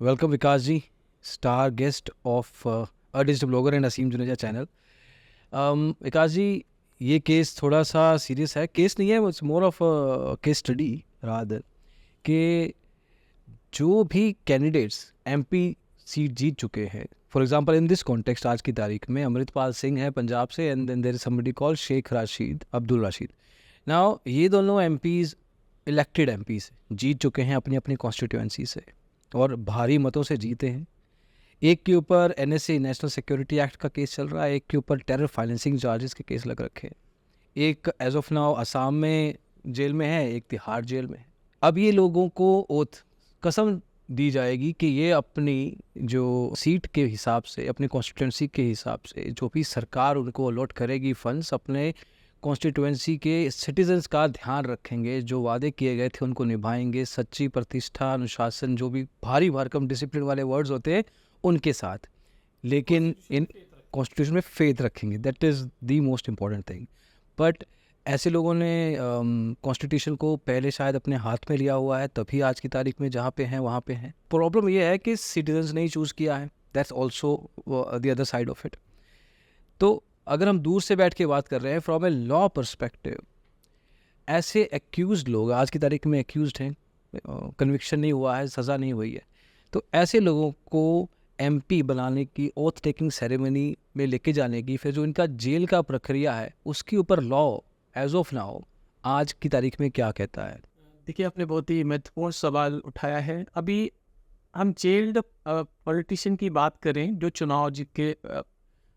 Welcome Vikas ji, star guest of a digital blogger and Asim Juneja channel. Vikas ji, ये case थोड़ा सा serious है। केस नहीं है, it's more of case study rather कि जो भी कैंडिडेट्स एमपी सीट जीत चुके हैं, for example in this context आज की तारीख में अमृतपाल सिंह है पंजाब से, and then there is somebody called Sheikh Rashid Abdul Rashid. Now ये दोनों एमपीज इलेक्टेड एमपीज जीत चुके हैं अपनी अपनी कॉन्स्टिट्यूएंसी से और भारी मतों से जीते हैं। एक के ऊपर एनएसए नेशनल सिक्योरिटी एक्ट का केस चल रहा है, एक के ऊपर टेरर फाइनेंसिंग चार्जेस के केस लग रखे हैं। एक एज ऑफ नाउ असम में जेल में है, एक तिहाड़ जेल में है। अब ये लोगों को ओथ कसम दी जाएगी कि ये अपनी जो सीट के हिसाब से, अपनी कॉन्स्टिट्यूंसी के हिसाब से जो भी सरकार उनको अलॉट करेगी फंड्स, अपने कॉन्स्टिट्यूंसी के सिटीजन्स का ध्यान रखेंगे, जो वादे किए गए थे उनको निभाएंगे, सच्ची प्रतिष्ठा, अनुशासन, जो भी भारी भरकम डिसिप्लिन वाले वर्ड्स होते हैं उनके साथ, लेकिन इन कॉन्स्टिट्यूशन में फेथ रखेंगे। That is the most important thing. But ऐसे लोगों ने कॉन्स्टिट्यूशन को पहले शायद अपने हाथ में लिया हुआ है, तभी आज की तारीख में जहाँ पे हैं वहाँ पे हैं। प्रॉब्लम ये है कि सिटीजन्स ने ही चूज़ किया है। That's also the other side of it. तो अगर हम दूर से बैठ के बात कर रहे हैं फ्रॉम ए लॉ पर्सपेक्टिव, ऐसे एक्यूज्ड लोग आज की तारीख में एक्यूज्ड हैं, कन्विक्शन नहीं हुआ है, सज़ा नहीं हुई है, तो ऐसे लोगों को एमपी बनाने की, ओथ टेकिंग सेरेमनी में लेके जाने की, फिर जो इनका जेल का प्रक्रिया है उसके ऊपर लॉ एज ऑफ नाउ आज की तारीख में क्या कहता है? देखिए, आपने बहुत ही महत्वपूर्ण सवाल उठाया है। अभी हम जेल्ड पॉलिटिशियन की बात करें जो चुनाव जीत के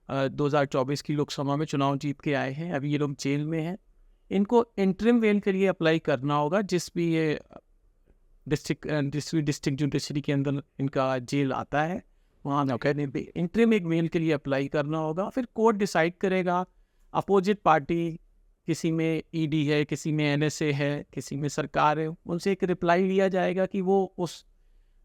2024 की लोकसभा में चुनाव जीत के आए हैं, अभी ये लोग जेल में हैं। इनको इंटरिम बेल के लिए अप्लाई करना होगा, जिस भी ये डिस्ट्रिक्ट जुडिशरी के अंदर इनका जेल आता है, वहाँ इंटरिम एक बेल के लिए अप्लाई करना होगा। फिर कोर्ट डिसाइड करेगा। अपोजिट पार्टी, किसी में ईडी है, किसी में एनएसए है, किसी में सरकार है, उनसे एक रिप्लाई लिया जाएगा कि वो उस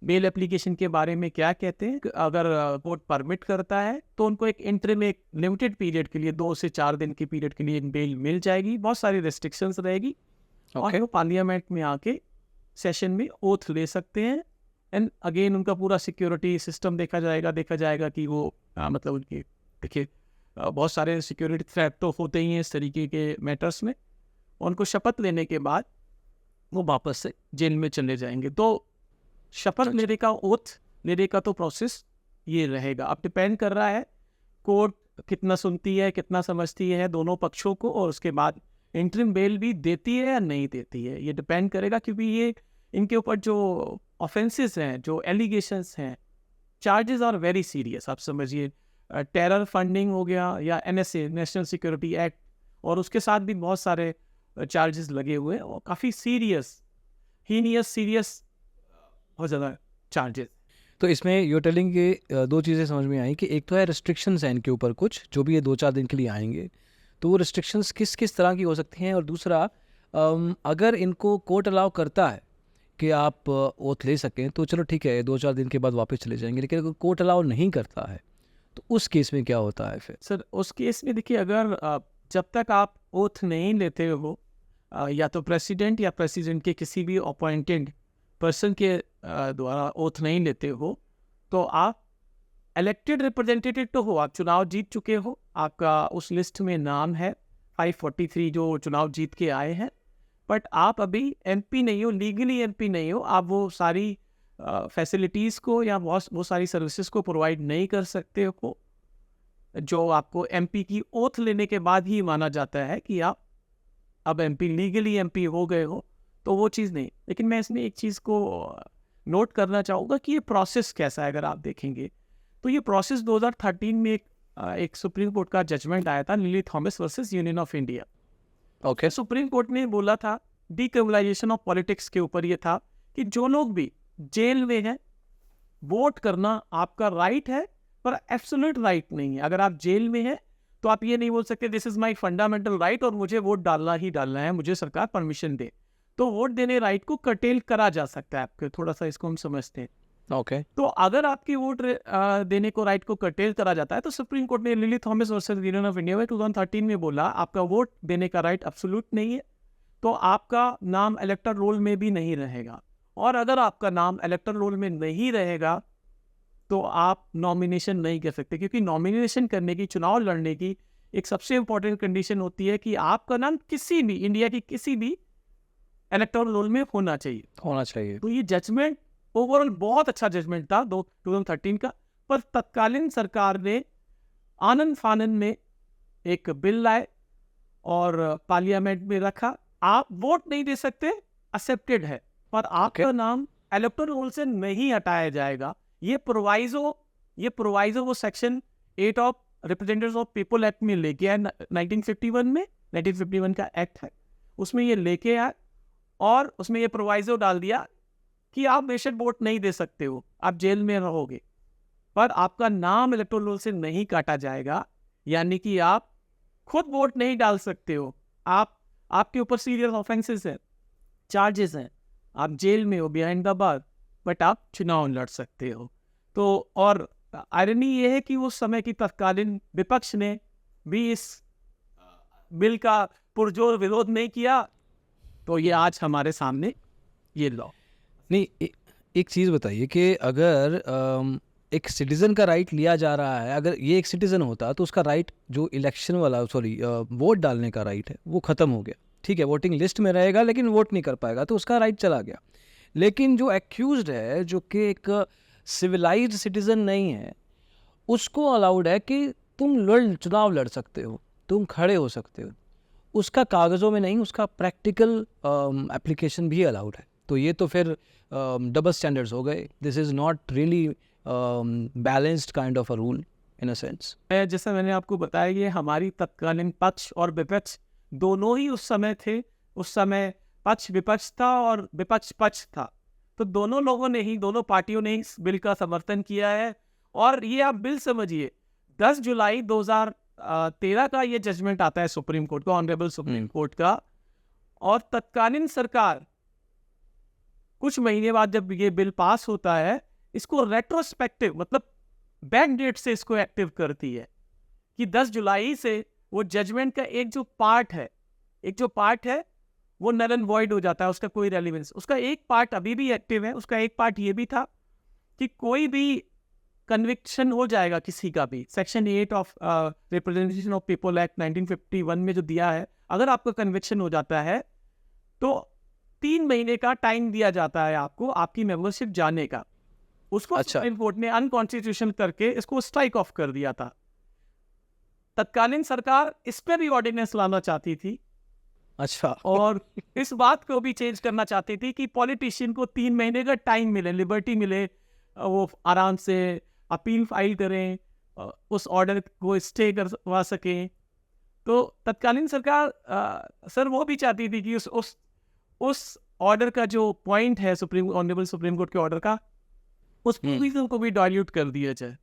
बेल एप्लीकेशन के बारे में क्या कहते हैं। अगर कोर्ट परमिट करता है तो उनको एक इंटरिम, एक लिमिटेड पीरियड के लिए, 2 से 4 दिन के पीरियड के लिए एक बेल मिल जाएगी। बहुत सारी रेस्ट्रिक्शंस रहेगी और वो पार्लियामेंट में आके सेशन में ओथ ले सकते हैं। एंड अगेन उनका पूरा सिक्योरिटी सिस्टम देखा जाएगा कि वो मतलब उनकी, देखिए बहुत सारे सिक्योरिटी थ्रेट तो होते ही हैं इस तरीके के मैटर्स में। उनको शपथ लेने के बाद वो वापस से जेल में चले जाएंगे। तो शपथ लेने का, ओथ लेने का तो प्रोसेस ये रहेगा। अब डिपेंड कर रहा है कोर्ट कितना सुनती है, कितना समझती है दोनों पक्षों को, और उसके बाद इंटरिम बेल भी देती है या नहीं देती है, ये डिपेंड करेगा। क्योंकि ये इनके ऊपर जो ऑफेंसेस हैं, जो एलिगेशंस हैं, चार्जेस आर वेरी सीरियस। आप समझिए, टेरर फंडिंग हो गया, या एनएसए नेशनल सिक्योरिटी एक्ट, और उसके साथ भी बहुत सारे चार्जेस लगे हुए हैं, और काफ़ी सीरियस बहुत ज़्यादा चार्जेस। तो इसमें यूर टेलिंग के दो चीज़ें समझ में आई कि एक तो है रिस्ट्रिक्शंस हैं इनके ऊपर कुछ, जो भी ये 2-4 दिन के लिए आएंगे, तो वो रिस्ट्रिक्शंस किस किस तरह की हो सकती हैं। और दूसरा, अगर इनको कोर्ट अलाउ करता है कि आप ओथ ले सकें तो चलो ठीक है, 2-4 दिन के बाद वापस चले जाएंगे, लेकिन अगर कोर्ट अलाउ नहीं करता है तो उस केस में क्या होता है फिर? सर, उस केस में देखिए, अगर जब तक आप ओथ नहीं लेते हो, या तो प्रेसिडेंट या प्रेसिडेंट के किसी भी अपॉइंटेड पर्सन के द्वारा ओथ नहीं लेते हो, तो आप इलेक्टेड रिप्रेजेंटेटिव तो हो, आप चुनाव जीत चुके हो, आपका उस लिस्ट में नाम है 543 जो चुनाव जीत के आए हैं, बट आप अभी एमपी नहीं हो, लीगली एमपी नहीं हो। आप वो सारी फैसिलिटीज़ को या वो सारी सर्विसेज को प्रोवाइड नहीं कर सकते हो जो आपको एमपी की ओथ लेने के बाद ही माना जाता है कि आप अब एमपी, लीगली एमपी हो गए हो। तो वो चीज़ नहीं। लेकिन मैं इसमें एक चीज़ को नोट करना चाहूँगा कि ये प्रोसेस कैसा है। अगर आप देखेंगे तो ये प्रोसेस 2013 में एक सुप्रीम कोर्ट का जजमेंट आया था, lily Thomas versus union of India. Okay, supreme court ने बोला था, डीक्रिमिनलाइजेशन ऑफ पॉलिटिक्स के ऊपर ये था कि जो लोग भी जेल में हैं, वोट करना आपका राइट है, पर एब्सोल्यूट राइट नहीं है। अगर आप जेल में हैं तो आप ये नहीं बोल सकते this is my fundamental right और मुझे वोट डालना ही डालना है, मुझे सरकार परमिशन दे। तो वोट देने राइट को कर्टेल करा जा सकता है आपके, थोड़ा सा इसको हम समझते हैं। ओके, तो अगर आपकी वोट देने को, राइट को कर्टेल करा जाता है, तो सुप्रीम कोर्ट ने lily Thomas versus union of India में 2013 में बोला आपका वोट देने का राइट एब्सोल्यूट नहीं है, तो आपका नाम इलेक्टर रोल में भी नहीं रहेगा। और अगर आपका नाम इलेक्टर रोल में नहीं रहेगा तो आप नॉमिनेशन नहीं कर सकते, क्योंकि नॉमिनेशन करने की, चुनाव लड़ने की एक सबसे इम्पोर्टेंट कंडीशन होती है कि आपका नाम किसी भी इंडिया की किसी भी इलेक्टोरल रोल में होना चाहिए। तो ये जजमेंट ओवरऑल बहुत अच्छा जजमेंट था 2013 का। पर तत्कालीन सरकार ने आनंद फानन में एक बिल लाए और पार्लियामेंट में रखा, आप वोट नहीं दे सकते, एक्सेप्टेड है, पर आपका नाम इलेक्टोरल रोल से नहीं हटाया जाएगा। ये प्रोवाइजो वो section 8 of representatives of people act में लेके आए 1951 में। 1951 का एक्ट है, उसमें ये लेके आए और उसमें ये प्रोवाइजो डाल दिया कि आप बेशक वोट नहीं दे सकते हो, आप जेल में रहोगे, पर आपका नाम इलेक्टोरल रोल से नहीं काटा जाएगा। यानी कि आप खुद वोट नहीं डाल सकते हो, आपके ऊपर सीरियस ऑफेंसेस हैं, चार्जेस हैं, आप जेल में हो बिहाइंड द बार, बट आप चुनाव लड़ सकते हो। तो और आयरनी ये है कि उस समय की तत्कालीन विपक्ष ने भी इस बिल का पुरजोर विरोध नहीं किया, तो ये आज हमारे सामने ये लॉ। नहीं, एक चीज़ बताइए कि अगर एक सिटीज़न का राइट लिया जा रहा है, अगर ये एक सिटीज़न होता तो उसका राइट जो इलेक्शन वाला वोट डालने का राइट है वो ख़त्म हो गया, ठीक है, वोटिंग लिस्ट में रहेगा लेकिन वोट नहीं कर पाएगा, तो उसका राइट चला गया। लेकिन जो एक्यूज्ड है, जो कि एक सिविलाइज्ड सिटीज़न नहीं है, उसको अलाउड है कि तुम चुनाव लड़ सकते हो, तुम खड़े हो सकते हो, उसका कागज़ों में नहीं, उसका प्रैक्टिकल एप्लीकेशन भी अलाउड है। तो ये तो फिर डबल स्टैंडर्ड्स हो गए। This is not really balanced kind of a rule in a sense. जैसा मैंने आपको बताया कि हमारी तत्कालीन पक्ष और विपक्ष दोनों ही उस समय थे। उस समय पक्ष विपक्ष था और विपक्ष पक्ष था, तो दोनों लोगों ने ही, दोनों पार्टियों ने इस बिल का समर्थन किया है। और ये आप बिल समझिए, 10 जुलाई 2013 का ये जजमेंट आता है सुप्रीम कोर्ट का, ऑनरेबल सुप्रीम कोर्ट का। और तत्कालीन सरकार कुछ महीने बाद जब ये बिल पास होता है, इसको रेट्रोस्पेक्टिव मतलब बैक डेट से इसको एक्टिव करती है कि 10 जुलाई से वो जजमेंट का एक जो पार्ट है वो नल एंड वॉइड हो जाता है, उसका कोई रेलिवेंस। उसका एक पार्ट अभी भी एक्टिव है। उसका एक पार्ट ये भी था कि कोई भी कन्विक्शन हो जाएगा किसी का भी, section 8 of representation of people act 1951 में जो दिया है, अगर आपका कन्विक्शन हो जाता है तो 3 महीने का टाइम दिया जाता है आपको आपकी मेंबरशिप जाने का। उसको सुप्रीम कोर्ट ने अनकॉन्स्टिट्यूशनल करके इसको स्ट्राइक ऑफ कर दिया था। तत्कालीन सरकार इस पे भी ऑर्डिनेंस लाना चाहती थी। अच्छा। और इस बात को भी चेंज करना चाहती थी कि पॉलिटिशियन को 3 महीने का टाइम मिले, लिबर्टी मिले, वो आराम से अपील फाइल करें, उस ऑर्डर को स्टे करवा सकें। तो तत्कालीन सरकार सर वो भी चाहती थी कि उस ऑर्डर का जो पॉइंट है ऑनरेबल सुप्रीम कोर्ट के ऑर्डर का, उस प्रोविजन को भी डाइल्यूट कर दिया जाए।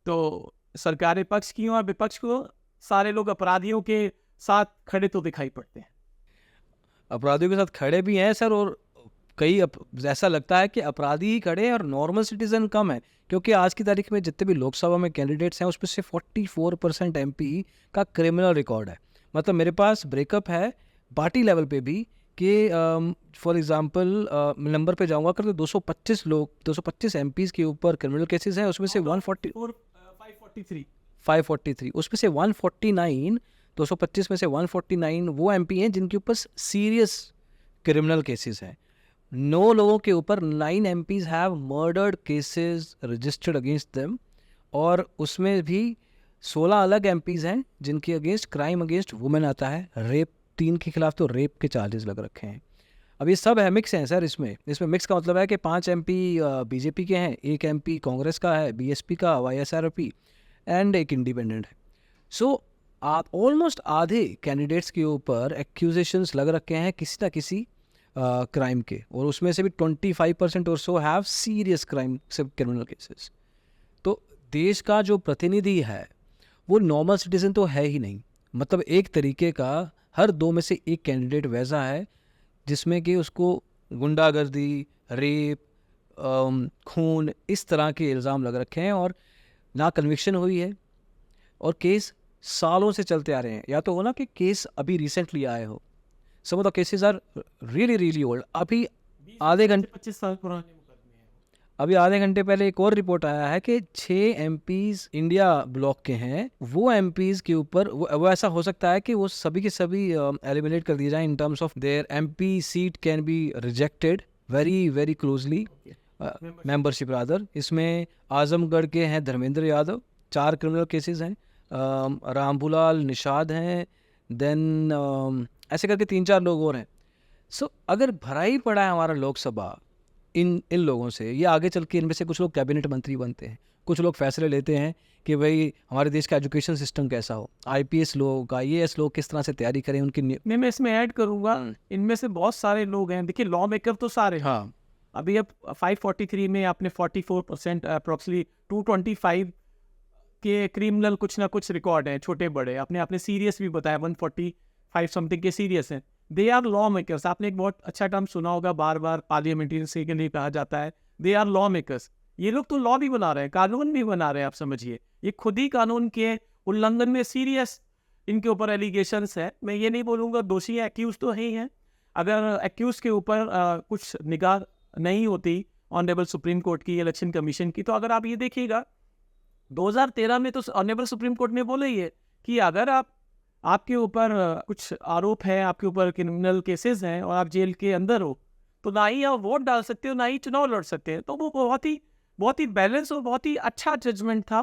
तो सरकारें पक्ष की और विपक्ष को सारे लोग अपराधियों के साथ खड़े तो दिखाई पड़ते हैं। अपराधियों के साथ खड़े भी हैं सर, और कई ऐसा लगता है कि अपराधी ही खड़े हैं और नॉर्मल सिटीजन कम है, क्योंकि आज की तारीख में जितने भी लोकसभा में कैंडिडेट्स हैं उसमें से 44% MP का क्रिमिनल रिकॉर्ड है। मतलब मेरे पास ब्रेकअप है पार्टी लेवल पे भी कि फॉर एग्जांपल नंबर पे जाऊंगा कर तो 225 MPs के ऊपर क्रिमिनल केसेस हैं, उसमें से 543 उसमें से 149 225 में से 149 वो MP हैं जिनके ऊपर सीरियस क्रिमिनल केसेस हैं। 9 लोगों के ऊपर 9 MPs have murdered cases registered against them, और उसमें भी 16 अलग MPs हैं जिनके अगेंस्ट क्राइम अगेंस्ट वुमेन आता है। रेप 3 के खिलाफ तो रेप के चार्जेस लग रखे हैं। अब ये सब है, मिक्स हैं सर। इसमें मिक्स का मतलब है कि 5 MP BJP के हैं, 1 MP कांग्रेस का है, BSP का, YSRP एंड एक इंडिपेंडेंट है। सो आप ऑलमोस्ट आधे कैंडिडेट्स के ऊपर एक्यूजेशंस लग रखे हैं किसी ना किसी क्राइम के, और उसमें से भी 25% और सो हैव सीरियस क्राइम से क्रिमिनल केसेस। तो देश का जो प्रतिनिधि है वो नॉर्मल सिटीजन तो है ही नहीं। मतलब एक तरीके का हर 2 में से 1 कैंडिडेट वैसा है जिसमें कि उसको गुंडागर्दी, रेप, खून, इस तरह के इल्ज़ाम लग रखे हैं और ना कन्विक्शन हुई है, और केस सालों से चलते आ रहे हैं। या तो हो ना कि केस अभी रिसेंटली आए हो, some of the cases are really old, अभी आधे घंटे 25 साल पुराने मुकदमे हैं। अभी आधे घंटे पहले एक और रिपोर्ट आया है कि 6 एमपीज इंडिया ब्लॉक के हैं, वो एमपीज के ऊपर वो ऐसा हो सकता है कि वो सभी के सभी एलिमिनेट कर दिए जाएं in terms of their MP seat can be rejected very very closely, membership rather. इसमें आजमगढ़ के हैं धर्मेंद्र यादव, 4 क्रिमिनल केसेस हैं, रामभूलाल निषाद हैं, देन ऐसे करके 3-4 लोग और हैं। सो अगर भरा ही पड़ा है हमारा लोकसभा इन लोगों से, ये आगे चल के इनमें से कुछ लोग कैबिनेट मंत्री बनते हैं, कुछ लोग फैसले लेते हैं कि भाई हमारे देश का एजुकेशन सिस्टम कैसा हो, आईपीएस लोग, आईएएस लोग किस तरह से तैयारी करें उनकी मैं इसमें ऐड करूंगा, इनमें से बहुत सारे लोग हैं, देखिए लॉ मेकर तो सारे हैं। हाँ, अभी अब 543 में आपने 44% अप्रोक्सीमेटली 225 के क्रिमिनल कुछ ना कुछ रिकॉर्ड है, छोटे बड़े। आपने सीरियस भी बताया 145 समथिंग के सीरियस हैं। They are law makers. आपने एक बहुत अच्छा टर्म सुना होगा, बार बार पार्लियामेंटेरियंस के लिए कहा जाता है दे आर लॉ मेकर्स। ये लोग तो लॉ भी बना रहे हैं, कानून भी बना रहे हैं, आप समझिए। ये खुद ही कानून के उल्लंघन में सीरियस इनके ऊपर एलिगेशंस है। मैं ये नहीं बोलूँगा दोषी है, एक्यूज तो है ही है। अगर एक्यूज के ऊपर कुछ निगाह नहीं होती ऑनरेबल सुप्रीम कोर्ट की, इलेक्शन कमीशन की, तो अगर आप ये देखिएगा 2013 में तो ऑनरेबल सुप्रीम कोर्ट ने बोला ही है कि अगर आपके ऊपर कुछ आरोप है, आपके ऊपर क्रिमिनल केसेस हैं और आप जेल के अंदर हो, तो ना ही आप वोट डाल सकते हो, ना ही चुनाव लड़ सकते हैं। तो वो बहुत ही बैलेंस और बहुत ही अच्छा जजमेंट था।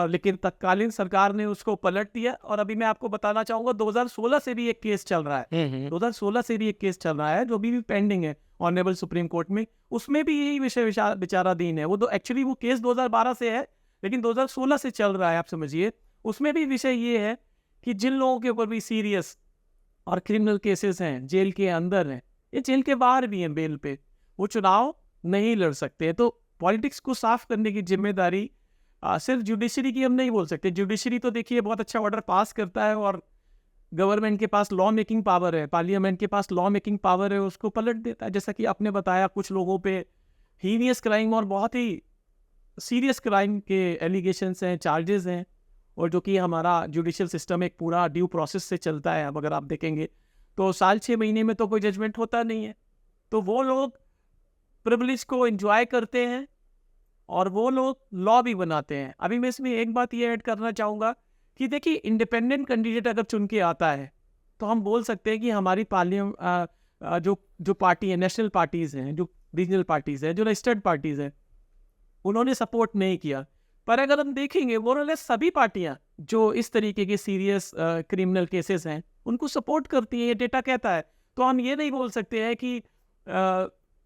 लेकिन तत्कालीन सरकार ने उसको पलट दिया। और अभी मैं आपको बताना चाहूँगा 2016 से भी एक केस चल रहा है, 2016 से भी एक केस चल रहा है जो अभी भी पेंडिंग है ऑनरेबल सुप्रीम कोर्ट में। उसमें भी यही विषय विचाराधीन है। वो तो एक्चुअली वो केस 2012 से है, लेकिन 2016 से चल रहा है, आप समझिए। उसमें भी विषय ये है कि जिन लोगों के ऊपर भी सीरियस और क्रिमिनल केसेस हैं, जेल के अंदर हैं, ये जेल के बाहर भी हैं बेल पे, वो चुनाव नहीं लड़ सकते। तो पॉलिटिक्स को साफ करने की जिम्मेदारी सिर्फ जुडिशरी की हम नहीं बोल सकते। जुडिशरी तो देखिए बहुत अच्छा ऑर्डर पास करता है और गवर्नमेंट के पास लॉ मेकिंग पावर है, पार्लियामेंट के पास लॉ मेकिंग पावर है, उसको पलट देता है। जैसा कि आपने बताया, कुछ लोगों पे हीनियस क्राइम और बहुत ही सीरियस क्राइम के एलिगेशंस हैं, चार्जेस हैं, और जो कि हमारा जुडिशियल सिस्टम एक पूरा ड्यू प्रोसेस से चलता है। अब अगर आप देखेंगे तो 6 महीने में तो कोई जजमेंट होता नहीं है। तो वो लोग प्रिविलेज को एंजॉय करते हैं और वो लोग लॉ भी बनाते हैं। अभी मैं इसमें एक बात ये ऐड करना चाहूँगा कि देखिए, इंडिपेंडेंट कैंडिडेट अगर चुन के आता है तो हम बोल सकते हैं कि हमारी जो पार्टी है, नेशनल पार्टीज़ हैं, जो रीजनल पार्टीज़ हैं, जो रजिस्टर्ड पार्टीज़ हैं, उन्होंने सपोर्ट नहीं किया। पर अगर हम देखेंगे वो सभी पार्टियां जो इस तरीके के सीरियस क्रिमिनल केसेस हैं उनको सपोर्ट करती हैं, ये डेटा कहता है। तो हम ये नहीं बोल सकते हैं कि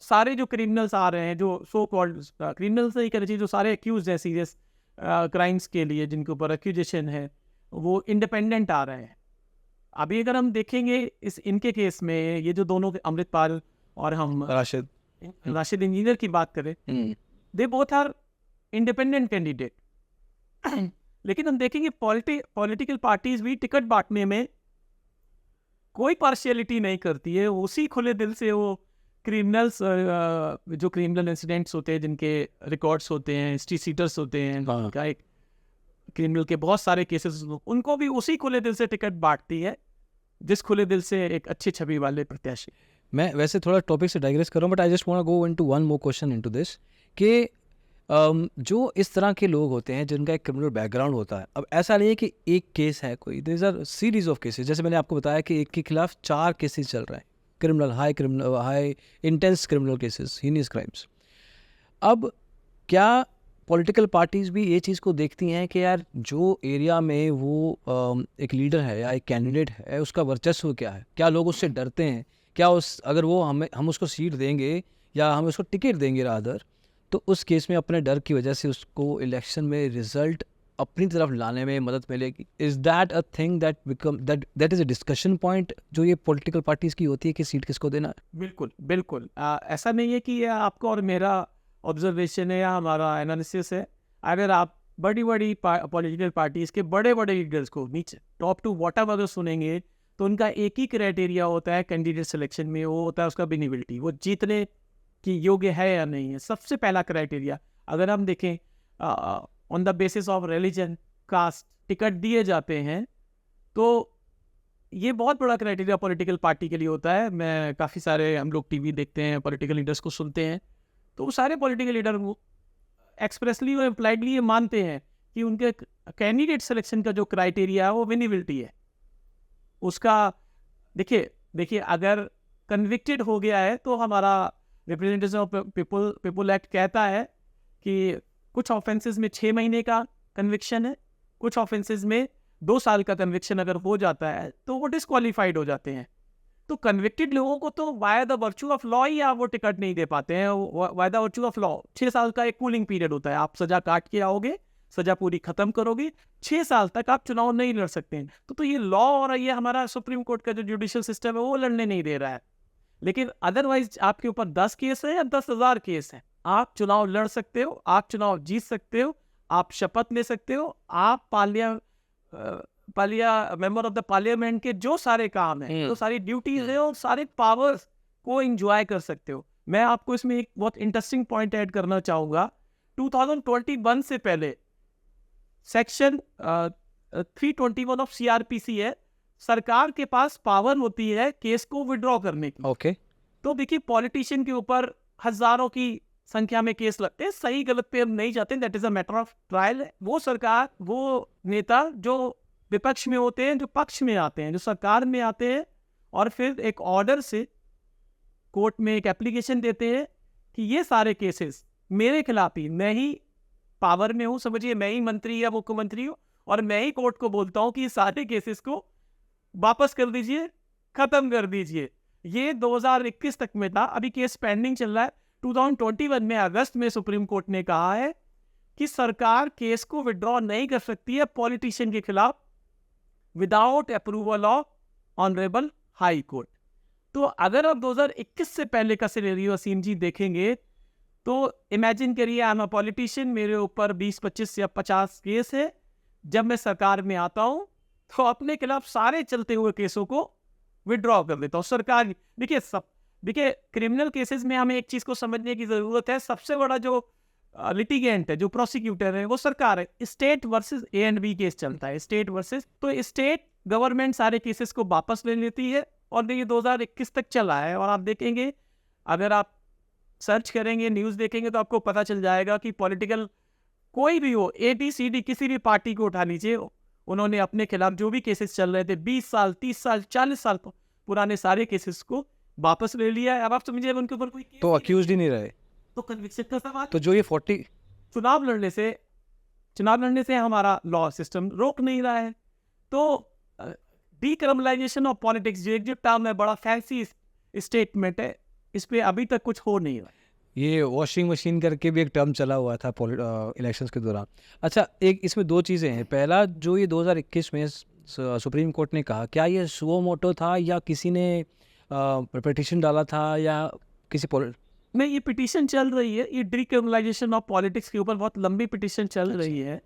सारे जो क्रिमिनल्स आ रहे हैं, जो सो कॉल्ड क्रिमिनल्स नहीं कहना चाहिए, जो सारे एक्यूज हैं सीरियस क्राइम्स के लिए जिनके ऊपर एक्यूजेशन है, वो इंडिपेंडेंट आ रहे हैं। अभी अगर हम देखेंगे इनके केस में, ये जो दोनों अमृतपाल और हम राशिद इंजीनियर की बात करें, they both are independent candidate. लेकिन हम देखेंगे पॉलिटिकल पार्टीज भी टिकट बांटने में कोई पार्शियलिटी नहीं करती है। उसी खुले दिल से वो क्रिमिनल्स, जो क्रिमिनल इंसिडेंट्स होते हैं, जिनके रिकॉर्ड्स होते हैं, स्ट्रीट सीटर्स होते हैं, का एक क्रिमिनल के बहुत सारे केसेस, उनको भी उसी खुले दिल से टिकट बांटती है, जिस खुले दिल से एक अच्छी छवि वाले प्रत्याशी। मैं वैसे थोड़ा टॉपिक से डाइग्रेस कर रहा हूँ, but I just want to go into one more question into this कि जो इस तरह के लोग होते हैं जिनका एक क्रिमिनल बैकग्राउंड होता है, अब ऐसा नहीं है कि एक केस है कोई, there are series of cases. जैसे मैंने आपको बताया कि एक के खिलाफ 4 केसेस चल रहे हैं, criminal high intense criminal cases, heinous crimes. अब क्या पॉलिटिकल पार्टीज़ भी ये चीज़ को देखती हैं कि यार जो एरिया में वो एक लीडर है या एक कैंडिडेट है, उसका वर्चस्व क्या है, क्या लोग उससे डरते हैं, क्या अगर वो हम उसको सीट देंगे या हम उसको टिकट देंगे रादर, तो उस केस में अपने डर की वजह से उसको इलेक्शन में रिजल्ट अपनी तरफ लाने में मदद मिलेगी। Is that a thing that is a discussion point जो ये पॉलिटिकल पार्टीज़ की होती है कि सीट किसको देना है? बिल्कुल ऐसा नहीं है कि ये आपका और मेरा ऑब्जर्वेशन है या हमारा एनालिसिस है। अगर आप बड़ी पॉलिटिकल पार्टीज़ के बड़े लीडर्स को नीचे टॉप टू बॉटम अगर सुनेंगे, तो उनका एक ही क्राइटेरिया होता है कैंडिडेट सिलेक्शन में, वो होता है उसका बेनिबिलिटी, वो जीतने की योग्य है या नहीं है। सबसे पहला क्राइटेरिया अगर हम देखें, on the basis of religion, caste ticket दिए जाते हैं, तो ये बहुत बड़ा क्राइटेरिया पॉलिटिकल पार्टी के लिए होता है। मैं काफ़ी सारे हम लोग टीवी देखते हैं, पॉलिटिकल लीडर्स को सुनते हैं, तो वो सारे पॉलिटिकल लीडर वो एक्सप्रेसली और इम्प्लाइडली ये मानते हैं कि उनके कैंडिडेट सिलेक्शन का जो क्राइटेरिया है वो विनिबिलिटी है उसका। देखिए अगर कन्विक्टेड हो गया है तो हमारा रिप्रेजेंटेशन ऑफ पीपल एक्ट कहता है कि कुछ ऑफेंसेस में 6 महीने का कन्विक्शन है, कुछ ऑफेंसेस में 2 साल का कन्विक्शन अगर हो जाता है तो वो डिस्क्वालीफाइड हो जाते हैं। तो कन्विक्टेड लोगों को तो by the virtue of law ही आप वो टिकट नहीं दे पाते हैं। By the virtue of law 6 साल का एक कूलिंग पीरियड होता है, आप सजा काट के आओगे, सजा पूरी खत्म करोगे, 6 साल तक आप चुनाव नहीं लड़ सकते हैं। तो ये लॉ और ये हमारा सुप्रीम कोर्ट का जो जुडिशियल सिस्टम है वो लड़ने नहीं दे रहा है। लेकिन अदरवाइज आपके ऊपर 10 केस है या 10,000 केस है, आप चुनाव लड़ सकते हो, आप चुनाव जीत सकते हो, आप शपथ ले सकते हो, आप मेंबर ऑफ द पार्लियामेंट के जो सारे काम है, जो सारी ड्यूटीज है और सारे पावर्स को एंजॉय कर सकते हो। मैं आपको इसमें एक बहुत इंटरेस्टिंग पॉइंट ऐड करना चाहूंगा। 2021 से पहले सेक्शन 321 ऑफ सीआरपीसी है, सरकार के पास पावर होती है केस को विड्रॉ करने की। ओके तो देखिए पॉलिटिशियन के ऊपर हजारों की संख्या में केस लगते हैं, सही गलत पे हम नहीं जाते, that is a matter of trial. वो सरकार, वो नेता जो विपक्ष में होते हैं, जो पक्ष में आते हैं, जो सरकार में आते हैं और फिर एक ऑर्डर से कोर्ट में एक एप्लीकेशन देते हैं कि ये सारे केसेस मेरे खिलाफ ही, मैं ही पावर में हूँ, समझिए मैं ही मंत्री या मुख्यमंत्री हूँ और मैं ही कोर्ट को बोलता हूँ कि सारे केसेस को वापस कर दीजिए, खत्म कर दीजिए। ये 2021 तक में था, अभी केस पेंडिंग चल रहा है। 2021 में अगस्त में सुप्रीम कोर्ट ने कहा है कि सरकार केस को विड्रॉ नहीं कर सकती है पॉलिटिशियन के खिलाफ without approval of honourable high court. तो अगर आप 2021 से पहले का सिनेरियो असीम जी देखेंगे तो इमेजिन करिए आई एम अ पॉलिटिशियन, मेरे ऊपर 20, 25 या 50 केस है। जब मैं सरकार में आता हूं तो अपने खिलाफ सारे चलते हुए केसों को विड्रॉ कर देता हूं। सरकार देखिए क्रिमिनल केसेस में हमें एक चीज को समझने की जरूरत है, सबसे बड़ा जो लिटिगेंट है, जो प्रोसिक्यूटर है, वो सरकार है। State versus A and B case चलता है, स्टेट वर्सेस, तो स्टेट गवर्नमेंट सारे केसेस को वापस ले लेती है और देखिए 2021 तक चला है। और आप देखेंगे, अगर आप सर्च करेंगे, न्यूज़ देखेंगे तो आपको पता चल जाएगा कि पॉलिटिकल कोई भी हो, ABCD किसी भी पार्टी को उठा लीजिए, उन्होंने अपने खिलाफ जो भी केसेस चल रहे थे 20 साल, 30 साल, 40 साल पुराने सारे केसेस को वापस ले लिया है। अब आप समझिए उनके ऊपर कोई केस तो अक्यूज ही नहीं रहे, तो कन्विक्शन का सवाल। तो जो ये 40 चुनाव लड़ने से हमारा लॉ सिस्टम रोक नहीं रहा है। तो डीक्रिमिनलाइजेशन ऑफ पॉलिटिक्स जो एक टर्म है, बड़ा फैंसी स्टेटमेंट है, इस पे अभी तक कुछ हो नहीं रहा। ये वॉशिंग मशीन करके भी एक टर्म चला हुआ था इलेक्शंस के दौरान। अच्छा, एक इसमें दो चीज़ें हैं। पहला, जो ये 2021 में सुप्रीम कोर्ट ने कहा, क्या ये सुओ मोटो था या किसी ने पिटीशन डाला था या किसी नहीं, ये पिटीशन चल रही है, ये डीक्रिमिनलाइजेशन ऑफ पॉलिटिक्स के ऊपर बहुत लंबी पिटीशन चल रही है।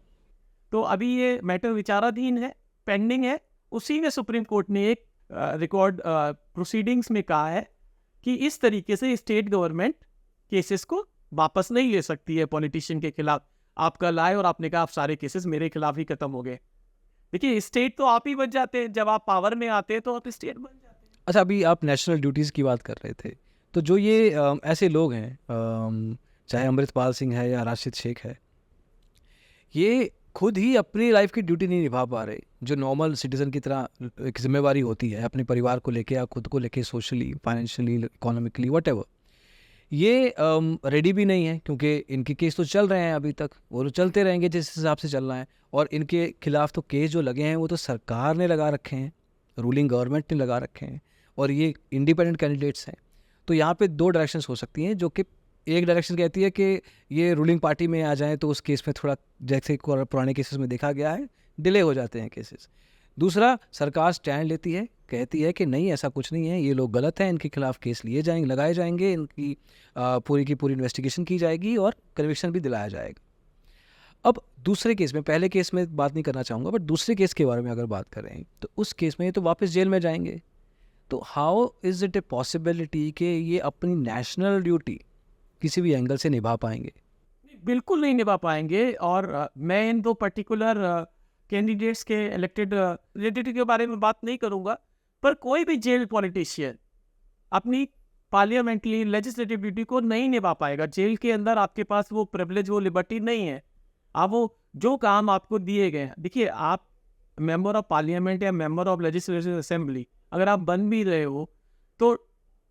तो अभी ये मैटर विचाराधीन है, पेंडिंग है। उसी में सुप्रीम कोर्ट ने एक रिकॉर्ड प्रोसीडिंग्स में कहा है कि इस तरीके से स्टेट गवर्नमेंट केसेस को वापस नहीं ले सकती है पॉलिटिशियन के खिलाफ। आप कल आए और आपने कहा आप सारे केसेस मेरे खिलाफ ही खत्म हो गए। देखिए स्टेट तो आप ही बन जाते हैं, जब आप पावर में आते हैं तो आप स्टेट बन जाते हैं। अच्छा, अभी आप नेशनल ड्यूटीज़ की बात कर रहे थे, तो जो ये ऐसे लोग हैं, चाहे अमृतपाल सिंह है या राशिद शेख है, ये खुद ही अपनी लाइफ की ड्यूटी नहीं निभा पा रहे, जो नॉर्मल सिटीज़न की तरह एक जिम्मेवारी होती है अपने परिवार को लेके या खुद को लेके, सोशली, फाइनेंशियली, इकोनॉमिकली, व्हाटएवर। ये रेडी भी नहीं है, क्योंकि इनके केस तो चल रहे हैं अभी तक, वो तो चलते रहेंगे जिस हिसाब से चल रहा है। और इनके खिलाफ तो केस जो लगे हैं वो तो सरकार ने लगा रखे हैं, रूलिंग गवर्नमेंट ने लगा रखे हैं, और ये इंडिपेंडेंट कैंडिडेट्स हैं। तो यहाँ पे दो डायरेक्शंस हो सकती हैं, जो कि एक डायरेक्शन कहती है कि ये रूलिंग पार्टी में आ जाएं तो उस केस में थोड़ा, जैसे पुराने केसेस में देखा गया है, डिले हो जाते हैं केसेस। दूसरा, सरकार स्टैंड लेती है, कहती है कि नहीं, ऐसा कुछ नहीं है, ये लोग गलत हैं, इनके खिलाफ केस लिए जाएंगे, लगाए जाएंगे, इनकी पूरी की पूरी इन्वेस्टिगेशन की जाएगी और कन्विक्शन भी दिलाया जाएगा। अब दूसरे केस में, पहले केस में बात नहीं करना चाहूँगा, बट दूसरे केस के बारे में अगर बात करें तो उस केस में ये तो वापस जेल में जाएंगे। तो how is it a possibility कि ये अपनी नेशनल ड्यूटी किसी भी एंगल से निभा पाएंगे? बिल्कुल नहीं निभा पाएंगे। और मैं इन दो पर्टिकुलर कैंडिडेट्स के इलेक्टेड रिलेटिव के बारे में बात नहीं करूंगा, पर कोई भी जेल पॉलिटिशियन अपनी पार्लियामेंट्री लेजिस्लेटिव ड्यूटी को नहीं निभा पाएगा। जेल के अंदर आपके पास वो प्रिविलेज, वो लिबर्टी नहीं है। आप वो जो काम आपको दिए गए हैं, देखिए आप मेंबर ऑफ पार्लियामेंट या मेंबर ऑफ लेजिस्लेटिव असेंबली अगर आप बन भी रहे हो तो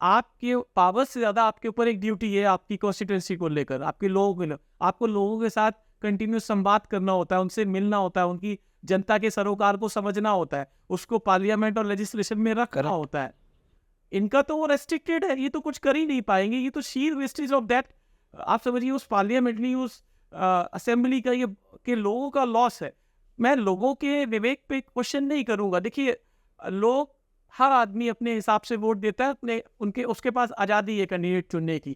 आपके पावर से ज़्यादा आपके ऊपर एक ड्यूटी है आपकी कॉन्स्टिट्यूंसी को लेकर, आपके लोगों, आपको लोगों के साथ कंटिन्यूस संवाद करना होता है, उनसे मिलना होता है, उनकी जनता के सरोकार को समझना होता है, उसको पार्लियामेंट और लेजिस्लेशन में रखना होता है। इनका तो वो रेस्ट्रिक्टेड है, ये तो कुछ कर ही नहीं पाएंगे, ये तो शीर वेस्टेज ऑफ दैट, आप समझिए उस पार्लियामेंट्री, उस असेंबली का ये के लोगों का लॉस है। मैं लोगों के विवेक पे क्वेश्चन नहीं करूंगा। देखिए लोग, हर आदमी अपने हिसाब से वोट देता है, अपने उनके उसके पास आज़ादी है कैंडिडेट चुनने की,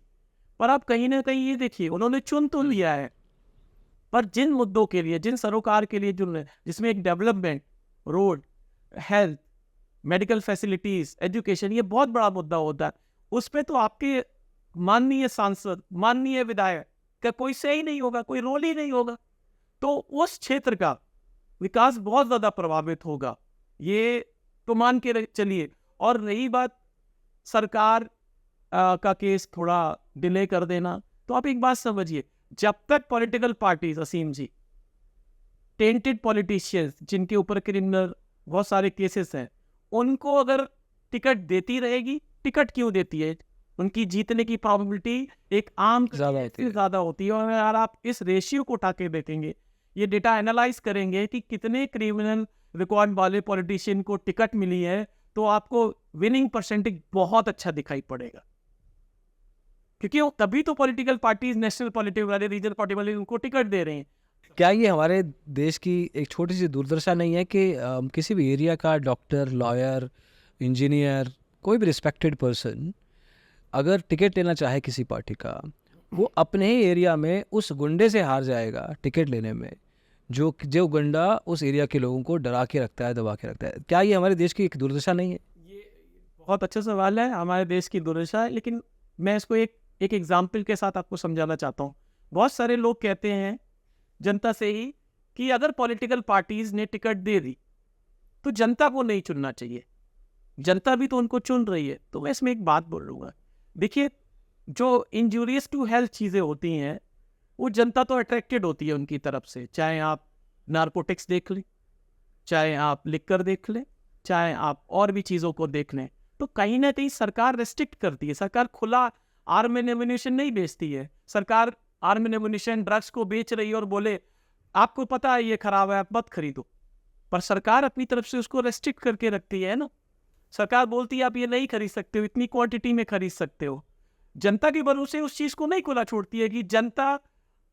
पर आप कहीं ना कहीं ये देखिए उन्होंने चुन तो लिया है, पर जिन मुद्दों के लिए, जिन सरोकार के लिए चुन रहे हैं, जिसमें एक development, road, health, medical facilities, education, ये बहुत बड़ा मुद्दा होता है, उस पर तो आपके माननीय सांसद, माननीय विधायक का कोई से ही नहीं होगा, कोई रोल ही नहीं होगा, तो उस क्षेत्र का विकास बहुत ज़्यादा प्रभावित होगा, ये तो मान के चलिए। और रही बात सरकार का केस थोड़ा डिले कर देना, तो आप एक बात समझिए, जब तक पॉलिटिकल पार्टीज, असीम जी, टेंटेड पॉलिटिशियंस जिनके ऊपर क्रिमिनल बहुत सारे केसेस हैं, उनको अगर टिकट देती रहेगी, टिकट क्यों देती है, उनकी जीतने की प्रोबेबिलिटी एक आम ज़्यादा होती है। और अगर आप इस रेशियो को उठा के देखेंगे, ये डेटा एनालाइज करेंगे कि कितने क्रिमिनल रिकॉर्ड वाले पॉलिटिशियन को टिकट मिली है, तो आपको विनिंग परसेंटेज बहुत अच्छा दिखाई पड़ेगा, क्योंकि वो तभी तो पॉलिटिकल पार्टीज, नेशनल पॉलिटिकल वाले, रीजनल पार्टी वाले उनको टिकट दे रहे हैं। क्या ये हमारे देश की एक छोटी सी दुर्दशा नहीं है कि किसी भी एरिया का डॉक्टर, लॉयर, इंजीनियर, कोई भी रिस्पेक्टेड पर्सन अगर टिकट लेना चाहे किसी पार्टी का, वो अपने ही एरिया में उस गुंडे से हार जाएगा टिकट लेने में, जो गुंडा उस एरिया के लोगों को डरा के रखता है, दबा के रखता है। क्या ये हमारे देश की एक दुर्दशा नहीं है? ये बहुत अच्छा सवाल है, हमारे देश की दुर्दशा है, लेकिन मैं इसको एक एग्जाम्पल के साथ आपको समझाना चाहता हूँ। बहुत सारे लोग कहते हैं जनता से ही कि अगर पॉलिटिकल पार्टीज ने टिकट दे दी तो जनता को नहीं चुनना चाहिए, जनता भी तो उनको चुन रही है। तो मैं इसमें एक बात बोलूँगा, देखिए जो इंजूरियस टू हेल्थ चीज़ें होती हैं, वो जनता तो अट्रैक्टेड होती है उनकी तरफ से, चाहे आप नारकोटिक्स देख लें, चाहे आप लिकर देख लें, चाहे आप और भी चीज़ों को देख लें, तो कहीं ना कहीं सरकार रेस्ट्रिक्ट करती है। सरकार खुला आर्म एंड एम्युनिशन नहीं बेचती है, सरकार आर्म एंड एम्युनिशन, ड्रग्स को बेच रही है और बोले आपको पता है ये खराब है, आप मत खरीदो, पर सरकार अपनी तरफ से उसको रेस्ट्रिक्ट करके रखती है ना। सरकार बोलती है आप ये नहीं खरीद सकते हो, इतनी क्वांटिटी में खरीद सकते हो। जनता के भरोसे उस चीज़ को नहीं खुला छोड़ती है कि जनता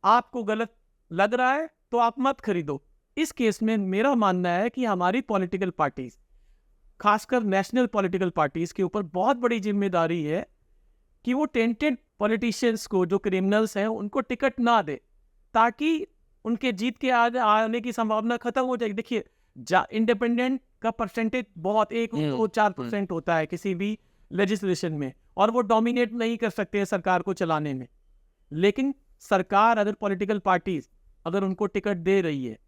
आपको गलत लग रहा है तो आप मत खरीदो। इस केस में मेरा मानना है कि हमारी पॉलिटिकल पार्टीज, खासकर नेशनल पॉलिटिकल पार्टीज के ऊपर बहुत बड़ी जिम्मेदारी है कि वो टेंटेड पॉलिटिशियंस को, जो क्रिमिनल्स हैं, उनको टिकट ना दे, ताकि उनके जीत के आने की संभावना खत्म हो जाएगी। देखिए इंडिपेंडेंट का परसेंटेज बहुत 1-4% होता है किसी भी लेजिस्लेशन में, और वो डोमिनेट नहीं कर सकते हैं सरकार को चलाने में। लेकिन सरकार, अगर पॉलिटिकल पार्टीज अगर उनको टिकट दे रही है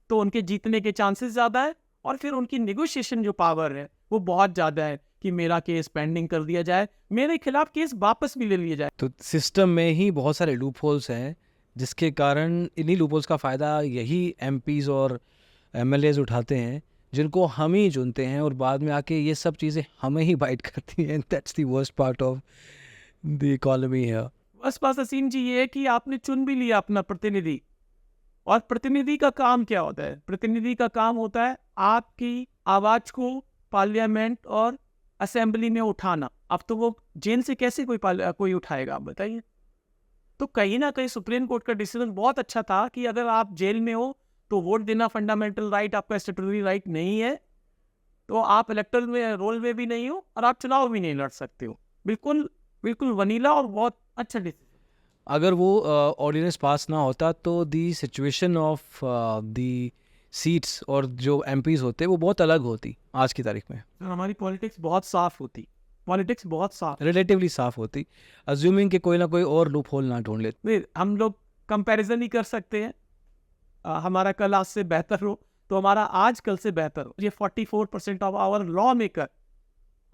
तो उनके जीतने के चांसेस ज़्यादा है, और फिर उनकी नेगोशिएशन जो पावर है वो बहुत ज़्यादा है कि मेरा केस पेंडिंग कर दिया जाए, मेरे खिलाफ केस वापस भी ले लिया जाए। तो सिस्टम में ही बहुत सारे लूप होल्स हैं, जिसके कारण इन्हीं लूप होल्स का फ़ायदा यही एमपीज़ और एमएलएज उठाते हैं, जिनको हम ही चुनते हैं, और बाद में आके ये सब चीज़ें हमें ही बाइट करती हैं। That's the worst part of the economy है। बस असीम जी, ये है कि आपने चुन भी लिया अपना प्रतिनिधि, और प्रतिनिधि का काम क्या होता है? प्रतिनिधि का काम होता है आपकी आवाज़ को पार्लियामेंट और असेंबली में उठाना। अब तो वो जेल से कैसे कोई उठाएगा, आप बताइए। तो कहीं ना कहीं सुप्रीम कोर्ट का डिसीजन बहुत अच्छा था कि अगर आप जेल में हो तो वोट देना फंडामेंटल राइट, आपका स्टैट्यूटरी राइट नहीं है, तो आप इलेक्टोरल में रोल में भी नहीं हो और आप चुनाव भी नहीं लड़ सकते हो। बिल्कुल वनीला और बहुत अच्छा डिसीजन। अगर वो ऑर्डिनेंस पास ना होता तो the situation of the seats और जो एमपीज़ होते वो बहुत अलग होती आज की तारीख में। हमारी पॉलिटिक्स बहुत साफ होती, पॉलिटिक्स बहुत साफ, रिलेटिवली साफ होती, अज्यूमिंग कि कोई ना कोई और लूप होल ना ढूंढ लेते। हम लोग कंपैरिजन ही कर सकते हैं, हमारा कल आज से बेहतर हो तो हमारा आज कल से बेहतर हो। ये 44% of our law maker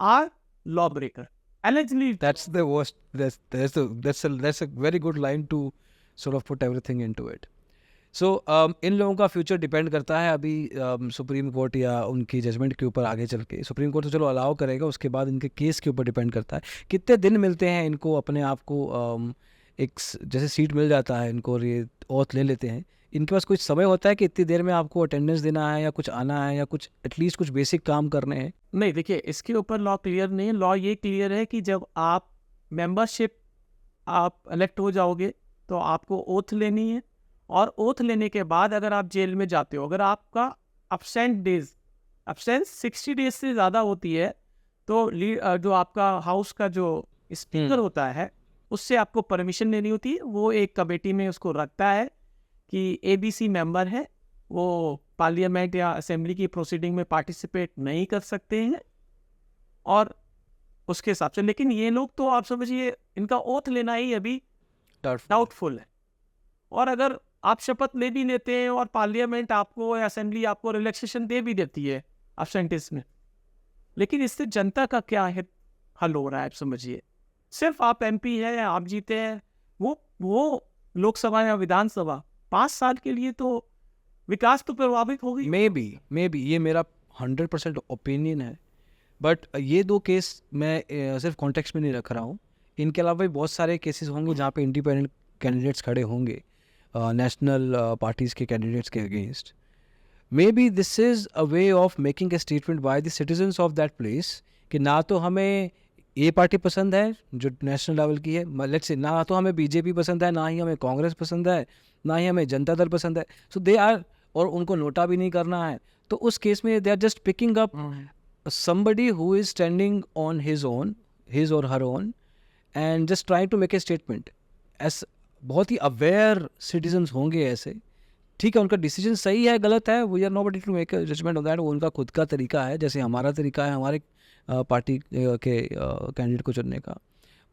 are law breaker, allegedly That's the worst. That's a very good line to sort of put everything into it. So इन लोगों का फ्यूचर डिपेंड करता है अभी सुप्रीम कोर्ट या उनकी जजमेंट के ऊपर आगे चल के. सुप्रीम कोर्ट तो चलो अलाउ करेगा, उसके बाद इनके केस के ऊपर डिपेंड करता है कितने दिन मिलते हैं इनको अपने आप को. जैसे सीट मिल जाता है इनको और ये ओथ ले लेते हैं, इनके पास कुछ समय होता है कि इतनी देर में आपको अटेंडेंस देना है या कुछ आना है या कुछ एटलीस्ट कुछ बेसिक काम करने हैं. नहीं. देखिए, इसके ऊपर लॉ क्लियर नहीं है. लॉ ये क्लियर है कि जब आप मेंबरशिप आप इलेक्ट हो जाओगे तो आपको ओथ लेनी है, और ओथ लेने के बाद अगर आप जेल में जाते हो, अगर आपका अब्सेंस 60 डेज से ज़्यादा होती है, तो जो आपका हाउस का जो स्पीकर होता है उससे आपको परमिशन लेनी होती है. वो एक कमेटी में उसको रखता है कि ABC मेंबर है, वो पार्लियामेंट या असेंबली की प्रोसीडिंग में पार्टिसिपेट नहीं कर सकते हैं, और उसके हिसाब से. लेकिन ये लोग तो आप समझिए इनका ओथ लेना ही अभी डाउटफुल है. और अगर आप शपथ ले भी लेते हैं और पार्लियामेंट आपको या असेंबली आपको रिलैक्सेशन दे भी देती है अब्सेंटिस में, लेकिन इससे जनता का क्या हल हो रहा है? आप समझिए, सिर्फ आप MP हैं, आप जीते हैं, वो लोकसभा या विधानसभा 5 साल के लिए तो विकास तो प्रभावित होगी. मे बी ये मेरा 100% ओपिनियन है, बट ये दो केस मैं सिर्फ कॉन्टेक्स्ट में नहीं रख रहा हूँ. इनके अलावा भी बहुत सारे केसेस होंगे जहाँ पे इंडिपेंडेंट कैंडिडेट्स खड़े होंगे नेशनल पार्टीज़ के कैंडिडेट्स के against. May be this is a way of making a statement by the citizens of that place कि ना तो हमें ये पार्टी पसंद है जो नेशनल लेवल की है, लेट्स से, ना तो हमें BJP पसंद है, ना ही हमें कांग्रेस पसंद है, ना ही हमें जनता दल पसंद है. सो दे आर, और उनको नोटा भी नहीं करना है, तो उस केस में they are just picking up somebody who is standing on his or her own and just trying to make a statement. as बहुत ही अवेयर सिटीजन्स होंगे ऐसे, ठीक है, उनका डिसीजन सही है गलत है, we are nobody to make a judgement on that. वो उनका खुद का तरीका है, जैसे हमारा तरीका है हमारे पार्टी के कैंडिडेट को चुनने का.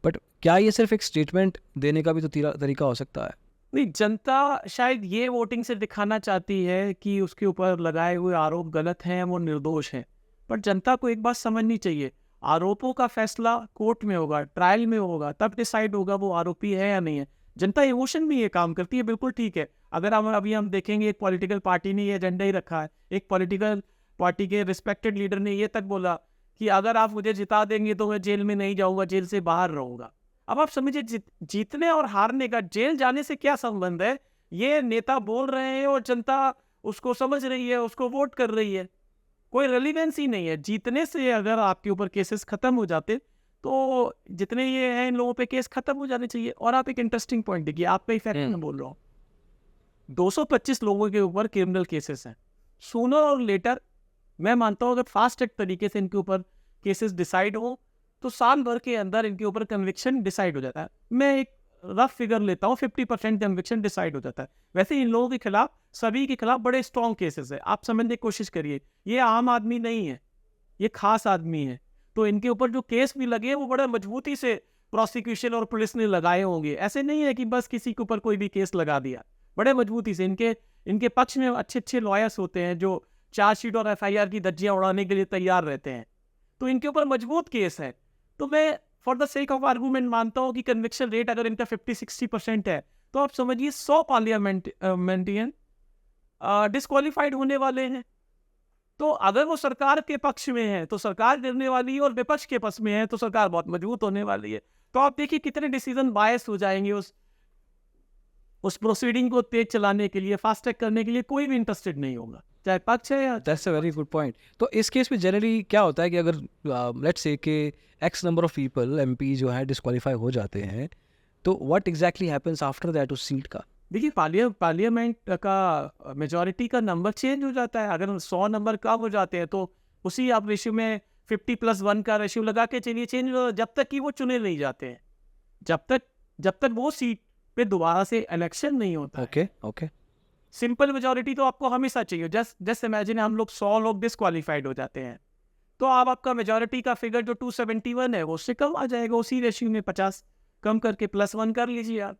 बट क्या ये सिर्फ एक स्टेटमेंट देने का भी तो तरीका हो सकता है? नहीं, जनता शायद ये वोटिंग से दिखाना चाहती है कि उसके ऊपर लगाए हुए आरोप गलत हैं, वो निर्दोष हैं. पर जनता को एक बात समझनी चाहिए, आरोपों का फैसला कोर्ट में होगा, ट्रायल में होगा, तब डिसाइड होगा वो आरोपी है या नहीं है. जनता इमोशन में ये काम करती है, बिल्कुल ठीक है. अगर हम देखेंगे, एक पॉलिटिकल पार्टी ने ये एजेंडा ही रखा है, एक पॉलिटिकल पार्टी के रिस्पेक्टेड लीडर ने ये तक बोला कि अगर आप मुझे जिता देंगे तो मैं जेल में नहीं जाऊंगा, जेल से बाहर रहूंगा. अब आप समझिए, जीतने और हारने का जेल जाने से क्या संबंध है? ये नेता बोल रहे हैं और जनता उसको समझ रही है, उसको वोट कर रही है. कोई रेलिवेंस ही नहीं है. जीतने से अगर आपके ऊपर केसेस खत्म हो जाते तो जितने ये हैं इन लोगों पे केस खत्म हो जाने चाहिए. और आप एक इंटरेस्टिंग पॉइंट देखिए, आप पे इफेक्ट में बोल रहा हूँ, 225 लोगों के ऊपर क्रिमिनल केसेस हैं. सूनर और लेटर, मैं मानता हूँ अगर फास्ट ट्रैक तरीके से इनके ऊपर केसेस डिसाइड हो तो साल भर के अंदर इनके ऊपर कन्विक्शन डिसाइड हो जाता है. मैं एक रफ फिगर लेता हूँ, 50% कन्विक्शन डिसाइड हो जाता है. वैसे इन लोगों के खिलाफ, सभी के खिलाफ बड़े स्ट्रॉन्ग केसेस है. आप समझने की कोशिश करिए, ये आम आदमी नहीं है, ये खास आदमी है. तो इनके ऊपर जो केस भी लगे वो बड़ा मजबूती से प्रोसिक्यूशन और पुलिस ने लगाए होंगे. ऐसे नहीं है कि बस किसी के ऊपर कोई भी केस लगा दिया. बड़े मजबूती से इनके पक्ष में अच्छे लॉयर्स होते हैं जो चार्जशीट और FIR की धज्जियां उड़ाने के लिए तैयार रहते हैं. तो इनके ऊपर मजबूत केस है. तो मैं for the sake of argument मानता हूँ कि कन्विक्शन रेट अगर इनका 50-60% है तो आप समझिए 100 पार्लियामेंटियन डिस्क्वालीफाइड होने वाले हैं. तो अगर वो सरकार के पक्ष में है तो सरकार गिरने वाली है, और विपक्ष के पक्ष में है तो सरकार बहुत मजबूत होने वाली है. तो आप देखिए कितने डिसीजन बायस हो जाएंगे. उस प्रोसीडिंग को तेज चलाने के लिए, फास्ट ट्रैक करने के लिए कोई भी इंटरेस्टेड नहीं होगा, चाहे पक्ष है या. That's a very good point. तो इस केस में जनरली क्या होता है कि अगर लेट्स से कि X number of people MP जो है डिस्क्वालीफाई हो जाते हैं, तो what exactly happens after that उस सीट का? देखिए, पार्लियामेंट का मेजॉरिटी का नंबर चेंज हो जाता है. अगर 100 नंबर कम हो जाते हैं तो उसी आप रेशियो में 50+1 का रेशियो लगा के चलिए चेंज, जब तक कि वो चुने नहीं जाते हैं, जब तक वो सीट पे दोबारा से इलेक्शन नहीं होता. ओके. सिंपल मेजॉरिटी तो आपको हमेशा चाहिए. जस्ट इमेजिन हम लोग 100 लोग डिस्क्वालीफाइड हो जाते हैं, तो अब आपका मेजॉरिटी का फिगर जो 271 है वो उससे कम आ जाएगा. उसी रेशियो में 50 कम करके +1 कर लीजिए आप.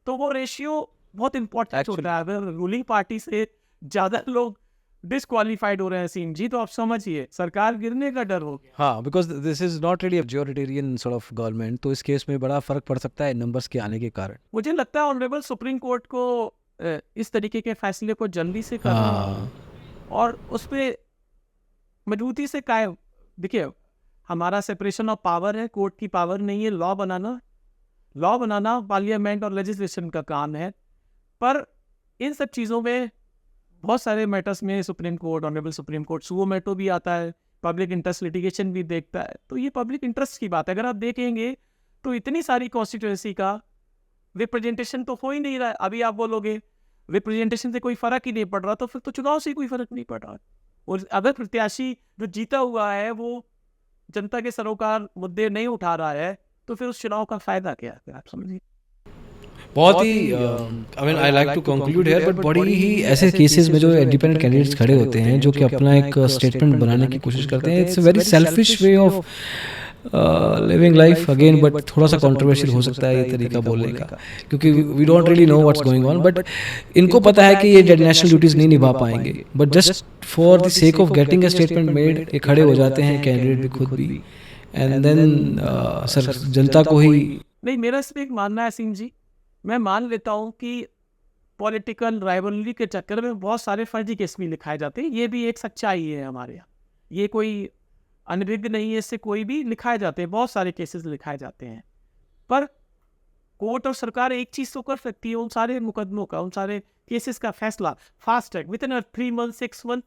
तो वो रेशियो बहुत इंपॉर्टेंट होता है. अगर रूलिंग पार्टी से ज़्यादा लोग डिस्क्वालीफाइड हो रहे हैं असीम जी, तो आप समझिए सरकार गिरने का डर हो गया। हाँ, because this is not really majoritarian sort of government, तो इस केस में बड़ा फर्क पड़ सकता है नंबर्स के आने के कारण। मुझे लगता है ऑनरेबल सुप्रीम कोर्ट को इस तरीके के फैसले को जल्दी से करना हाँ, और उस पर मजबूती से कायम। देखिए, हमारा सेपरेशन ऑफ पावर है, कोर्ट की पावर नहीं है। लॉ बनाना पार्लियामेंट और लेजिस्लेशन का काम है, पर इन सब चीज़ों में बहुत सारे मैटर्स में supreme court, honourable supreme court suo motu भी आता है, पब्लिक इंटरेस्ट लिटिगेशन भी देखता है। तो ये पब्लिक इंटरेस्ट की बात है। अगर आप देखेंगे तो इतनी सारी कॉन्स्टिट्यूएंसी का रिप्रेजेंटेशन तो हो ही नहीं रहा है। अभी आप बोलोगे रिप्रेजेंटेशन से कोई फर्क ही नहीं पड़ रहा, तो फिर तो चुनाव से कोई फर्क नहीं पड़ रहा। और अगर प्रत्याशी जो जीता हुआ है वो जनता के सरोकार मुद्दे नहीं उठा रहा है, तो फिर उस चुनाव का फायदा क्या है, आप समझिए। बहुत ही I mean I like to conclude here, but बड़ी ही ऐसे केसेस में जो इंडिपेंडेंट कैंडिडेट्स खड़े होते हैं जो कि अपना एक स्टेटमेंट बनाने की कोशिश करते हैं, it's a very selfish way of living life again, but थोड़ा सा कंट्रोवर्शियल हो सकता है ये तरीका बोलने का, क्योंकि we don't really know what's going on, but इनको पता है कि ये नेशनल ड्यूटीज नहीं निभा पाएंगे, but just for the sake of getting a statement made ये खड़े हो जाते हैं कैंडिडेट भी खुद भी, एंड देन सर जनता को ही नहीं, मेरा इसमें एक मानना है सिंह जी, मैं मान लेता हूँ कि पॉलिटिकल राइवलरी के चक्कर में बहुत सारे फर्जी केस भी लिखाए जाते हैं, ये भी एक सच्चाई है हमारे यहाँ, ये कोई अनभिज्ञ नहीं है, इससे कोई भी लिखाए जाते हैं, बहुत सारे केसेस लिखाए जाते हैं। पर कोर्ट और सरकार एक चीज़ तो कर सकती है, उन सारे मुकदमों का, उन सारे केसेस का फैसला fast track with in 3 month 6 month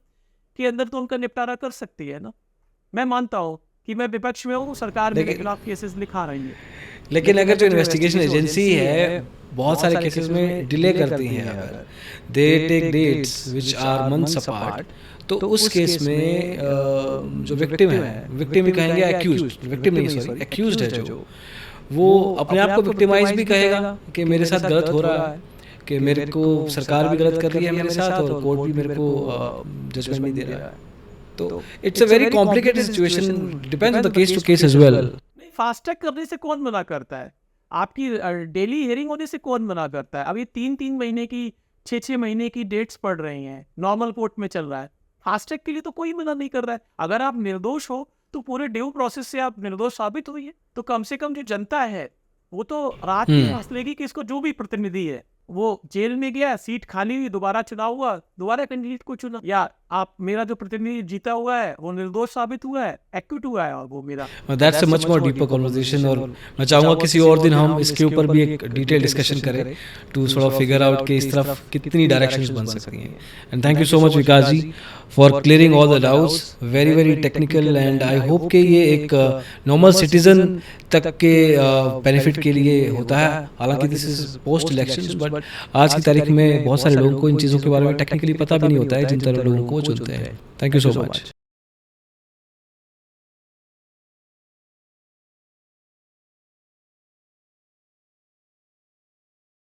के अंदर तो उनका निपटारा कर सकती है ना। मैं मानता हूँ कि मैं विपक्ष में हूँ, सरकार मेरे खिलाफ केसेस लिखा रही है, लेकिन अगर जो इन्वेस्टिगेशन एजेंसी है बहुत सारे केसेस में डिले करती हैं, अगर they take dates which are months apart, तो उस केस में जो विक्टिम है, विक्टिम ही कहेंगे, एक्यूज्ड, विक्टिम नहीं सॉरी एक्यूज्ड है जो, वो अपने आप को विक्टिमाइज भी कहेगा कि मेरे साथ गलत हो रहा है, कि मेरे को सरकार भी गलत कर रही है मेरे साथ और कोर्ट भी मेरे को जजमेंट नहीं दे रहा है। तो it's a very complicated situation, depends on the case to case as well. Fast track करने से कौन मना करता है? आपकी डेली हियरिंग होने से कौन मना करता है? अभी 3-3 महीने की 6-6 महीने की डेट्स पड़ रही हैं, नॉर्मल कोर्ट में चल रहा है। फास्ट ट्रैक के लिए तो कोई मना नहीं कर रहा है। अगर आप निर्दोष हो तो पूरे ड्यू प्रोसेस से आप निर्दोष साबित हुई, तो कम से कम जो जनता है वो तो रात की सांस लेगी कि इसको जो भी प्रतिनिधि है वो जेल में गया, सीट खाली हुई, दोबारा चुनाव हुआ, दोबारा कैंडिडेट को चुना, या आप मेरा जो प्रतिनिधि जीता हुआ है वो निर्दोष साबित हुआ है, एक्विट हुआ है, और वो मेरा। That's a much more deeper conversation, और मैं चाहूँगा किसी और दिन हम इसके ऊपर भी एक डिटेल डिस्कशन करें to sort of figure out कि इस तरफ कितनी डायरेक्शंस बन सकती हैं। And thank you so much Vikas ji for clearing all the doubts, very very technical, and I hope कि ये एक नॉर्मल सिटीजन तक के बेनिफिट के लिए होता है। हालांकि this is post elections, but आज की तारीख में बहुत सारे लोगों को इन चीज़ों के बारे में टेक्निकली पता भी नहीं होता है जिन तरह लोगों को चलते हैं। Thank you so much.